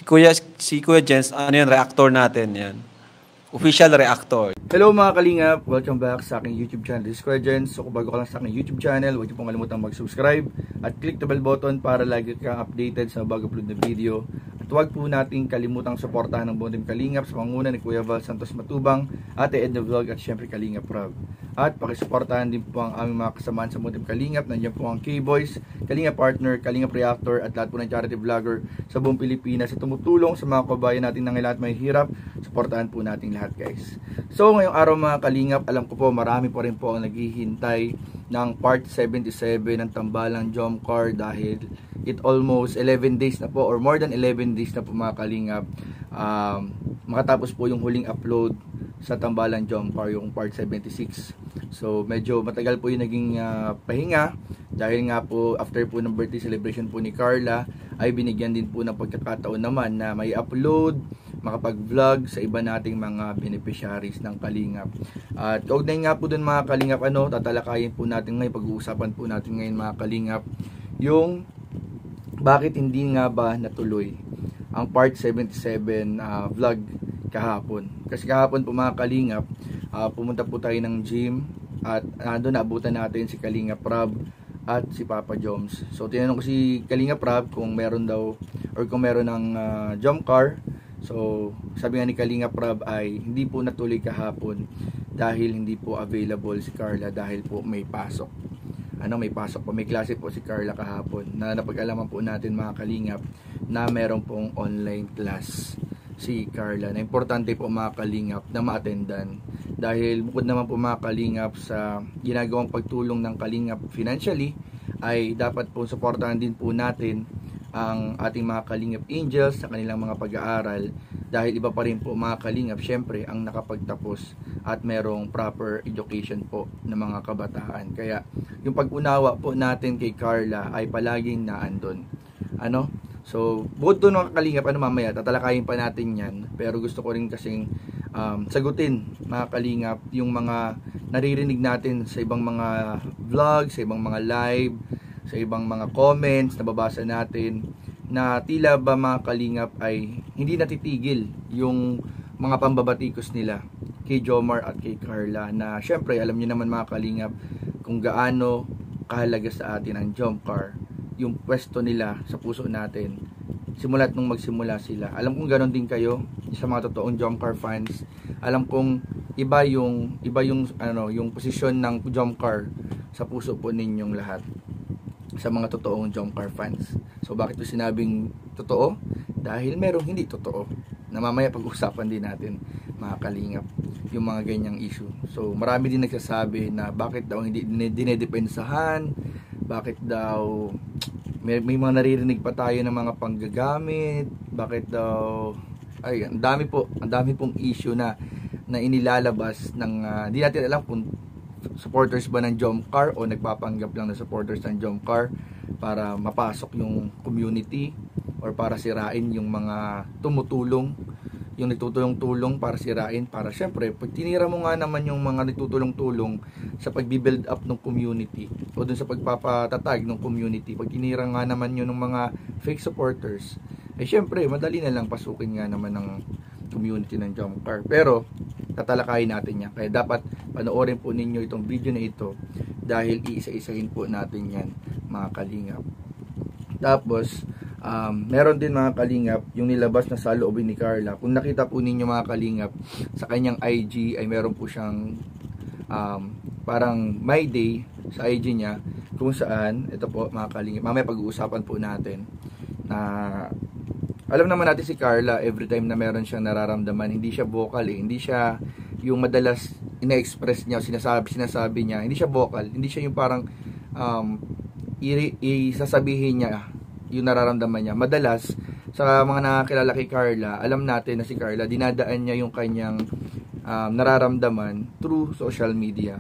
Si Kuya Jens, ano yan, reactor natin yan. Official reactor. Hello mga kalingap! Welcome back sa aking YouTube channel. This is Kuya Jens. So kung bago ka lang sa aking YouTube channel, huwag niyo pong kalimutan mag-subscribe at click the bell button para lagi kang updated sa bago upload na video. At huwag po nating kalimutang suportahan ng buong team Kalingap sa panguna ni Kuya Val Santos Matubang, Ate Edna Vlog at syempre Kalingap Rob. At pakisuportahan din po ang aming mga kasamaan sa buong team Kalingap. Nandiyan po ang K-Boys, Kalingap Partner, Kalingap Reactor at lahat po ng charity vlogger sa buong Pilipinas sa tumutulong sa mga kabayan natin na lahat may hirap. Suportahan po natin lahat guys. So ngayong araw mga Kalingap, alam ko po marami po rin po ang naghihintay ng part 77 ng Tambalang Jomcar dahil it almost 11 days na po or more than 11 days na po mga Kalingap makatapos po yung huling upload sa Tambalang Jomcar, yung part 76. So medyo matagal po yung naging pahinga dahil nga po after po ng birthday celebration po ni Carla ay binigyan din po ng pagkakataon naman na may upload, makapag-vlog sa iba nating mga beneficiaries ng Kalingap. At kaugnay nga po dun mga Kalingap, tatalakayin po natin ngayon, pag-uusapan po natin ngayon mga Kalingap, yung bakit hindi nga ba natuloy ang part 77 vlog kahapon. Kasi kahapon po mga Kalingap, pumunta po tayo ng gym at doon naabutan natin si Kalingap Rob at si Papa Joms. So tinanong ko si Kalingap Rob kung meron daw or kung meron ng Jomcar. So sabi nga ni Kalingap Rob ay hindi po natuloy kahapon dahil hindi po available si Carla dahil po may pasok. May pasok po, may klase po si Carla kahapon na napag-alaman po natin mga Kalingap na meron pong online class si Carla na importante po mga Kalingap na ma-attendan dahil bukod naman po mga Kalingap sa ginagawang pagtulong ng Kalingap financially ay dapat po suportahan din po natin ang ating mga Kalingap Angels sa kanilang mga pag-aaral dahil iba pa rin po mga Kalingap syempre ang nakapagtapos at merong proper education po ng mga kabataan. Kaya yung pag-unawa po natin kay Carla ay palaging naandun. So bukod doon mga Kalingap, mamaya tatalakayin pa natin yan, pero gusto ko rin kasing sagutin mga Kalingap yung mga naririnig natin sa ibang mga vlog, sa ibang mga live, sa ibang mga comments na babasa natin na tila ba mga Kalingap ay hindi natitigil yung mga pambabatikos nila kay Jomar at kay Carla na syempre alam niyo naman mga Kalingap kung gaano kahalaga sa atin ang Jomcar, yung pwesto nila sa puso natin simula't nung magsimula sila. Alam kong ganoon din kayo sa mga totoong Jomcar fans. Alam kong iba yung yung posisyon ng Jomcar sa puso po ninyong lahat sa mga totoong Jomcar fans. So bakit ko sinabing totoo? Dahil merong hindi totoo na mamaya pag-usapan din natin mga Kalingap yung mga ganyang issue. So marami din nagsasabi na bakit daw hindi dinedepensahan, bakit daw may mga naririnig pa tayo ng mga panggagamit, bakit daw ang dami pong issue na inilalabas ng di natin alam kung supporters ba ng Jomcar o nagpapanggap lang na supporters ng Jomcar para mapasok yung community or para sirain yung mga tumutulong, yung nagtutulong-tulong para sirain, para syempre pag tinira mo nga naman yung mga nagtutulong-tulong sa pagbi-build up ng community o dun sa pagpapatatag ng community, pag tinira nga naman yun ng mga fake supporters, syempre madali na lang pasukin nga naman ng community ng Jomcar. Pero tatalakayin natin yan, kaya dapat panoorin po ninyo itong video na ito dahil iisa-isahin po natin yan mga Kalingap. Tapos meron din mga Kalingap yung nilabas na saloobin ni Carla. Kung nakita po ninyo mga Kalingap sa kanyang IG ay meron po siyang parang my day sa IG niya kung saan ito po mga Kalingap, mamaya pag-uusapan po natin na alam naman natin si Carla, every time na meron siyang nararamdaman, hindi siya vocal hindi siya yung madalas ina-express niya, sinasabi niya, hindi siya vocal, hindi siya yung parang isasabihin niya yung nararamdaman niya. Madalas sa mga nakakilala kay Carla, alam natin na si Carla dinadaan niya yung kanyang nararamdaman through social media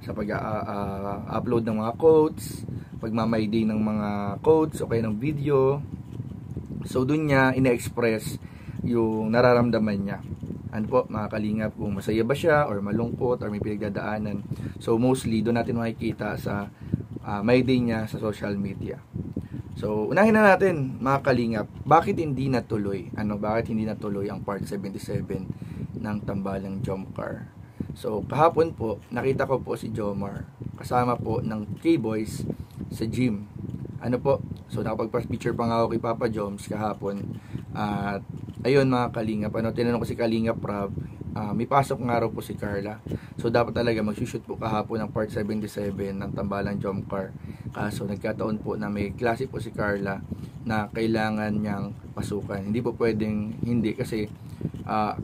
sa pag-upload ng mga quotes, pagmamay-day ng mga quotes o kaya ng video. So doon niya ina-express yung nararamdaman niya. Po mga Kalingap, kung masaya ba siya or malungkot or may pinagdadaanan. So mostly doon natin makikita sa my day niya sa social media. So, unahin na natin mga kalingap, bakit hindi natuloy? Bakit hindi natuloy ang part 77 ng Tambalang Jomcar? So, kahapon po, nakita ko po si Jomar kasama po ng K-Boys sa gym. So nakapag-picture pa nga ako kay Papa Joms kahapon. At ayun mga kalingap, tinanong ko si Kalingap Rob, may pasok nga raw po si Carla. So dapat talaga magsushoot po kahapon ng part 77 ng Tambalang Jomcar. Kaso nagkataon po na may klase po si Carla na kailangan niyang pasukan. Hindi po pwedeng hindi kasi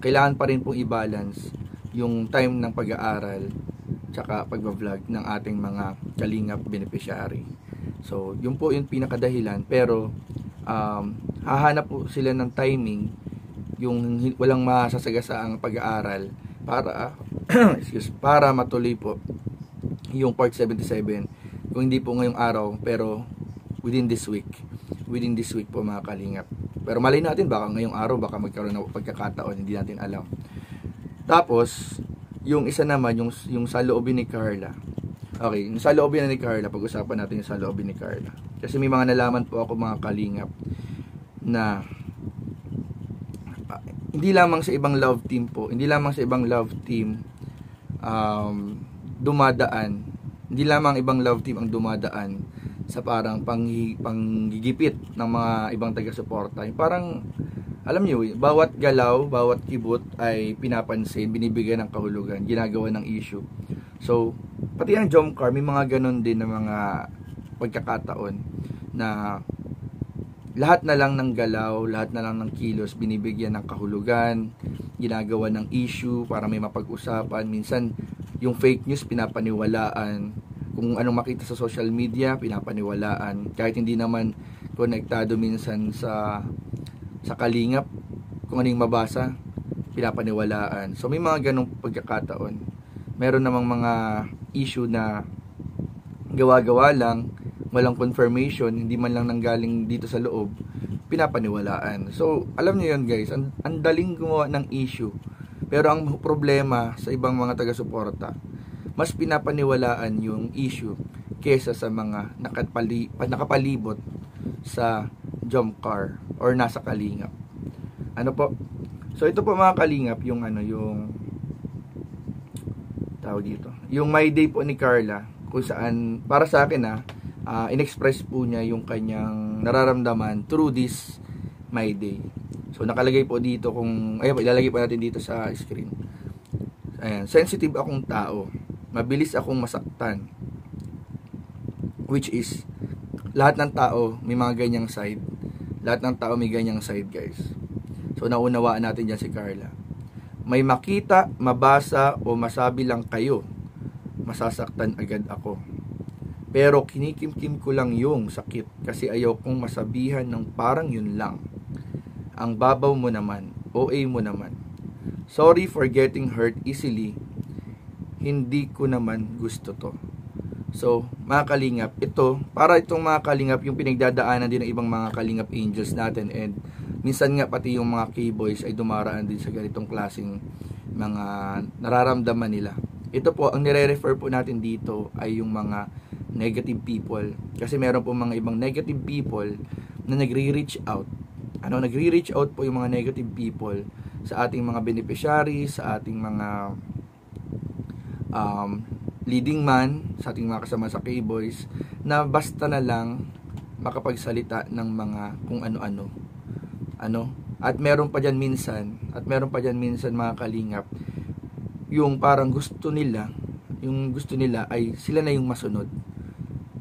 kailangan pa rin pong i-balance yung time ng pag-aaral tsaka pagbablog ng ating mga kalingap beneficiary. So yun po yung pinakadahilan, pero hahanap po sila ng timing yung walang masasagasaang pag-aaral para matuloy po yung part 77. Kung hindi po ngayong araw, pero within this week po mga kalingap. Pero malay natin, baka ngayong araw baka magkaroon ng pagkakataon, hindi natin alam. Tapos yung isa naman, yung saloobin ni Carla. Okay, yung saloobin ni Carla, pag-usapan natin yung saloobin ni Carla. Kasi may mga nalaman po ako mga kalingap na hindi lamang sa ibang love team dumadaan. Hindi lamang ibang love team ang dumadaan sa parang panggigipit ng mga ibang taga-suporta. Parang alam niyo, bawat galaw, bawat kibot ay pinapansin, binibigyan ng kahulugan, ginagawa ng issue. So, pati ang Jomcar, may mga ganon din na mga pagkakataon na lahat na lang ng galaw, lahat na lang ng kilos, binibigyan ng kahulugan, ginagawa ng issue para may mapag-usapan. Minsan, yung fake news pinapaniwalaan. Kung anong makita sa social media, pinapaniwalaan. Kahit hindi naman konektado minsan sa kalingap, kung anong mabasa, pinapaniwalaan. So, may mga ganong pagkakataon. Meron namang mga issue na gawa-gawa lang, walang confirmation, hindi man lang nanggaling dito sa loob, pinapaniwalaan. So, alam niyo yun guys, ang daling gumawa ng issue. Pero ang problema sa ibang mga taga-suporta, mas pinapaniwalaan yung issue kesa sa mga nakapalibot sa Jomcar or nasa kalingap. So, ito po mga kalingap, yung tawag dito. Yung My Day po ni Carla, kung saan, para sa akin in-express po niya yung kanyang nararamdaman through this My Day. So nakalagay po dito ilalagay po natin dito sa screen. Ayan, sensitive akong tao. Mabilis akong masaktan. Which is, lahat ng tao may mga ganyang side. Lahat ng tao may ganyang side, guys. So naunawaan natin dyan si Carla. May makita, mabasa o masabi lang kayo, masasaktan agad ako. Pero kinikimkim ko lang yung sakit kasi ayaw kong masabihan ng parang yun lang. Ang babaw mo naman, OA mo naman. Sorry for getting hurt easily. Hindi ko naman gusto to. So, mga kalingap, para itong mga kalingap, yung pinagdadaanan din ng ibang mga kalingap angels natin, and minsan nga pati yung mga K-boys ay dumaraan din sa ganitong klaseng mga nararamdaman nila. Ito po, ang nire-refer po natin dito ay yung mga negative people. Kasi meron po mga ibang negative people na nagre-reach out. Nagre-reach out po yung mga negative people sa ating mga beneficiaries, sa ating mga leading man, sa ating mga kasama sa K-Boys, na basta na lang makapagsalita ng mga kung ano-ano. At meron pa dyan minsan mga kalingap, yung parang gusto nila ay sila na yung masunod.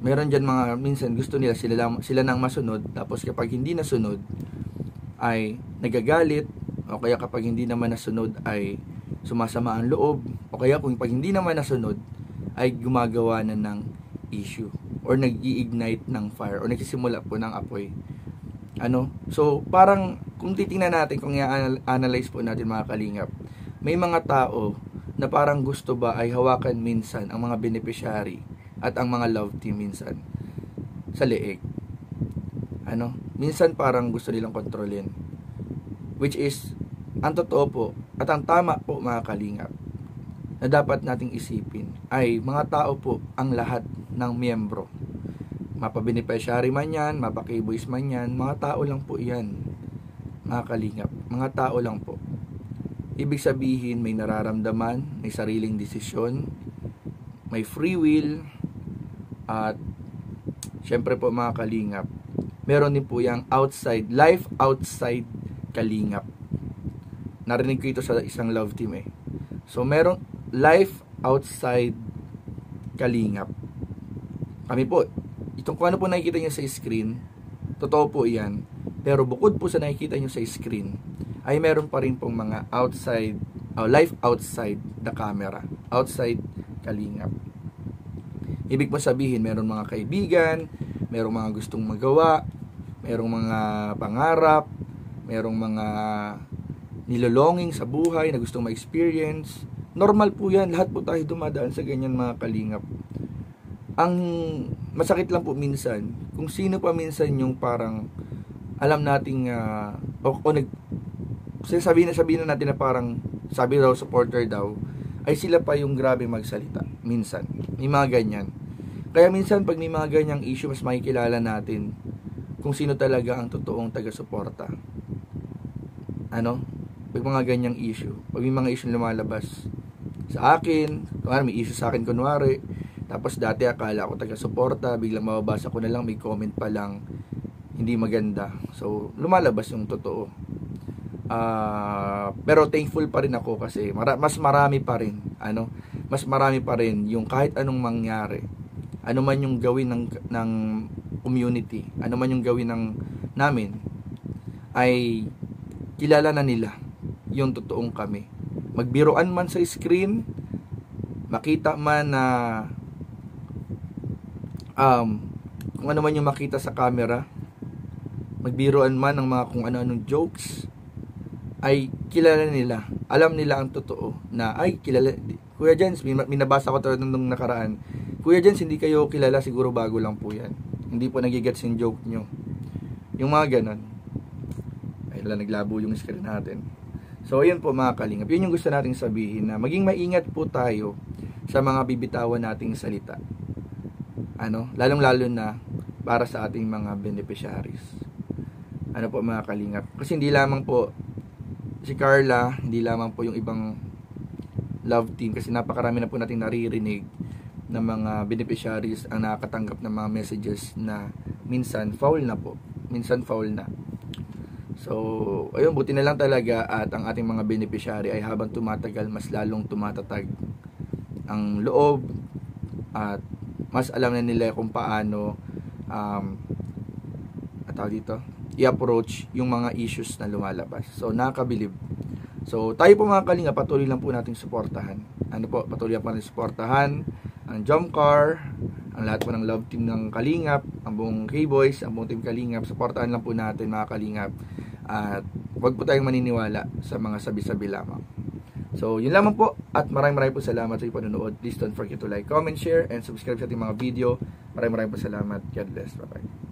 Meron dyan mga minsan gusto nila sila nang masunod, tapos kapag hindi nasunod ay nagagalit, o kaya kapag hindi naman nasunod ay sumasama ang loob, o kaya kung pag hindi naman nasunod ay gumagawa na ng issue or nag-i-ignite ng fire or nagsisimula po ng apoy. So parang kung titingnan natin, kung i-analyze po natin mga kalingap, may mga tao na parang gusto ba ay hawakan minsan ang mga beneficiary at ang mga love team minsan sa leeg. Minsan parang gusto nilang kontrolin. Which is, ang totoo po at ang tama po mga kalingap na dapat nating isipin ay mga tao po ang lahat ng miyembro. Mapa-beneficiary man yan, mapa-K-Boys man yan, mga tao lang po yan, mga kalingap, mga tao lang po. Ibig sabihin, may nararamdaman, may sariling desisyon, may free will, at syempre po mga kalingap, meron din po yung outside, life outside kalingap. Narinig ko ito sa isang love team eh. So meron life outside kalingap. Kami po, itong kung ano po nakikita nyo sa screen, totoo po yan. Pero bukod po sa nakikita nyo sa screen, ay meron pa rin pong mga outside, life outside the camera, outside kalingap. Ibig mo sabihin, meron mga kaibigan, merong mga gustong magawa, merong mga pangarap, merong mga nilolonging sa buhay na gustong ma-experience. Normal po yan, lahat po tayo dumadaan sa ganyan mga kalingap. Ang masakit lang po minsan, kung sino pa minsan yung parang alam nating sabihin na natin na parang sabi daw supporter daw, ay sila pa yung grabe magsalita. Minsan, may mga ganyan. Kaya minsan pag may mga ganyang issue, mas makikilala natin kung sino talaga ang totoong taga-suporta. Pag mga ganyang issue, pag may mga issue lumalabas sa akin, may issue sa akin kunwari, tapos dati akala ko taga-suporta, biglang mababasa ko na lang, may comment pa lang, hindi maganda. So, lumalabas yung totoo. Pero thankful pa rin ako kasi mas marami pa rin, mas marami pa rin yung kahit anong mangyari, ano man yung gawin ng community, ano man yung gawin namin, ay kilala na nila yung totoong kami. Magbiroan man sa screen, makita man na kung ano man yung makita sa camera, magbiroan man ng mga kung ano-anong jokes, ay kilala nila, alam nila ang totoo na ay kilala. Kuya Jens, minabasa ko ito nung nakaraan, Kuya Jens, hindi kayo kilala, siguro bago lang po yan, hindi po nagigets yung joke nyo, yung mga ganon. Ay naglabo yung screen natin. So ayun po mga kalingap, yun yung gusto nating sabihin, na maging maingat po tayo sa mga bibitawan nating salita, lalong lalo na para sa ating mga beneficiaries. Po mga kalingap, kasi hindi lamang po si Carla, hindi lamang po yung ibang love team, kasi napakarami na po nating naririnig na mga beneficiaries ang nakakatanggap ng mga messages na minsan foul na po, minsan foul na. So ayun, buti na lang talaga at ang ating mga beneficiary ay habang tumatagal, mas lalong tumatatag ang loob at mas alam na nila kung paano i-approach yung mga issues na lumalabas. So nakakabilib. So tayo po mga kalinga, patuloy lang po nating suportahan. Patuloy lang po natin suportahan ang Jomcar, ang lahat po ng love team ng Kalingap, ang buong K-Boys, ang buong team Kalingap. Suportahan lang po natin mga Kalingap. At huwag po tayong maniniwala sa mga sabi-sabi lamang. So yun lamang po, at maraming po salamat sa panonood. Please don't forget to like, comment, share, and subscribe sa ating mga video. Maraming po salamat. God bless. Bye bye.